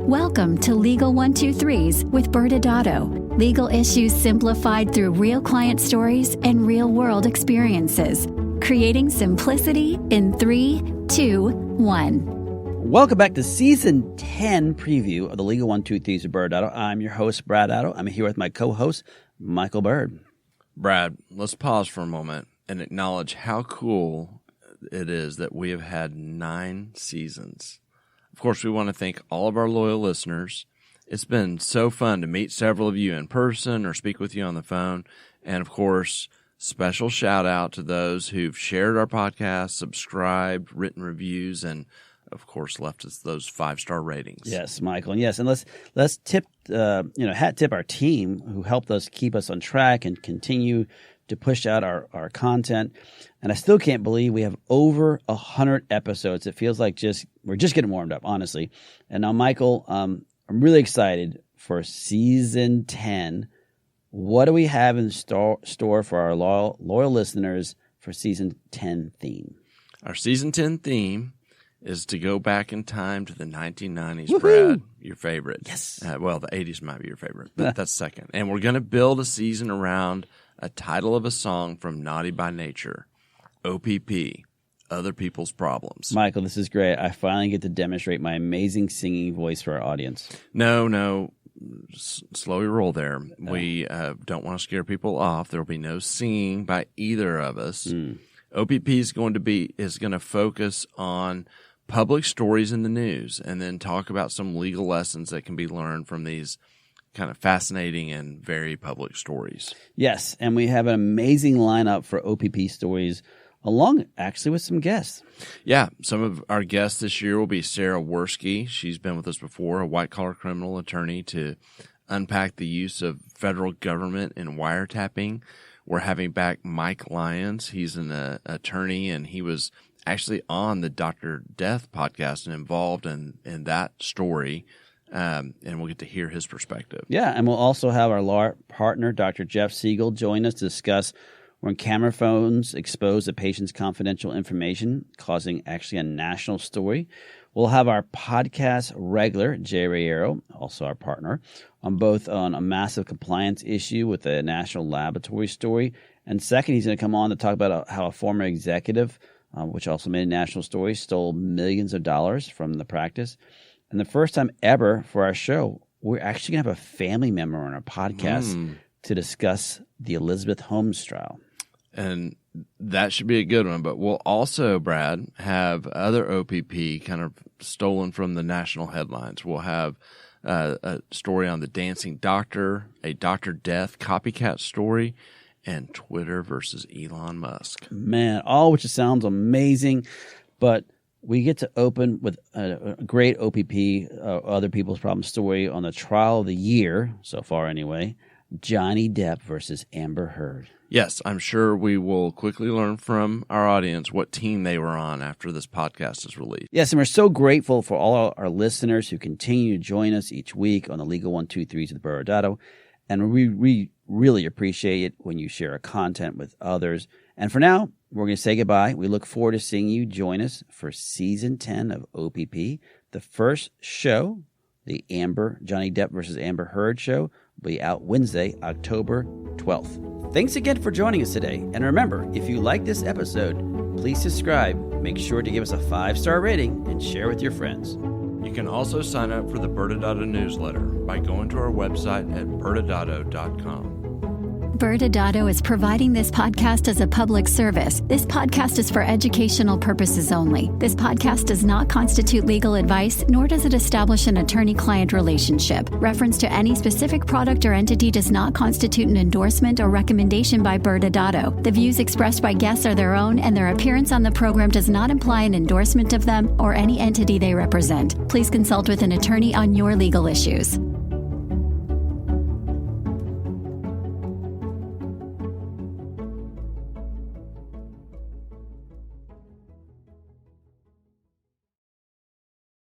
Welcome to Legal 123s with ByrdAdatto. Legal issues simplified through real client stories and real-world experiences. Creating simplicity in 3, 2, 1. Welcome back to Season 10 preview of the Legal 123s with ByrdAdatto. I'm your host, ByrdAdatto. I'm here with my co-host, Michael Byrd. Brad, let's pause for a moment and acknowledge how cool it is that we have had 9 seasons. Of course, we want to thank all of our loyal listeners. It's been so fun to meet several of you in person or speak with you on the phone. And of course, special shout out to those who've shared our podcast, subscribed, written reviews, and of course, left us those 5-star ratings. Yes, Michael. And yes, and let's tip, hat tip our team who helped us keep us on track and continue to push out our content. And I still can't believe we have over 100 episodes. It feels like we're just getting warmed up, honestly. And now, Michael, I'm really excited for Season 10. What do we have in store for our loyal listeners for Season 10 theme? Our Season 10 theme is to go back in time to the 1990s, Woohoo! Brad, your favorite. Yes. Well, the 80s might be your favorite, but that's second. And we're going to build a season around a title of a song from Naughty by Nature, OPP, Other People's Problems. Michael, this is great. I finally get to demonstrate my amazing singing voice for our audience. No. Slow your roll there. We don't want to scare people off. There will be no singing by either of us. OPP is going to focus on public stories in the news and then talk about some legal lessons that can be learned from these kind of fascinating and very public stories. Yes, and we have an amazing lineup for OPP stories, along actually with some guests. Yeah, some of our guests this year will be Sarah Worski. She's been with us before, a white-collar criminal attorney, to unpack the use of federal government in wiretapping. We're having back Mike Lyons. He's an attorney, and he was actually on the Dr. Death podcast and involved in that story. And we'll get to hear his perspective. Yeah, and we'll also have our law partner, Dr. Jeff Siegel, join us to discuss when camera phones expose a patient's confidential information, causing actually a national story. We'll have our podcast regular, Jay Rayero, also our partner, on a massive compliance issue with a national laboratory story. And second, he's going to come on to talk about how a former executive, which also made a national story, stole millions of dollars from the practice. And the first time ever for our show, we're actually going to have a family member on our podcast to discuss the Elizabeth Holmes trial. And that should be a good one. But we'll also, Brad, have other OPP kind of stolen from the national headlines. We'll have a story on the dancing doctor, a Dr. Death copycat story, and Twitter versus Elon Musk. Man, all which sounds amazing, but we get to open with a great OPP, Other People's Problems story on the trial of the year, so far anyway, Johnny Depp versus Amber Heard. Yes, I'm sure we will quickly learn from our audience what team they were on after this podcast is released. Yes, and we're so grateful for all our listeners who continue to join us each week on the Legal 123s with ByrdAdatto. And we really appreciate it when you share our content with others. And for now, we're going to say goodbye. We look forward to seeing you join us for Season 10 of OPP. The first show, the Johnny Depp versus Amber Heard show, will be out Wednesday, October 12th. Thanks again for joining us today. And remember, if you like this episode, please subscribe, make sure to give us a 5-star rating, and share with your friends. You can also sign up for the ByrdAdatto newsletter by going to our website at ByrdAdatto.com. ByrdAdatto is providing this podcast as a public service. This podcast is for educational purposes only. This podcast does not constitute legal advice, nor does it establish an attorney-client relationship. Reference to any specific product or entity does not constitute an endorsement or recommendation by ByrdAdatto. The views expressed by guests are their own, and their appearance on the program does not imply an endorsement of them or any entity they represent. Please consult with an attorney on your legal issues.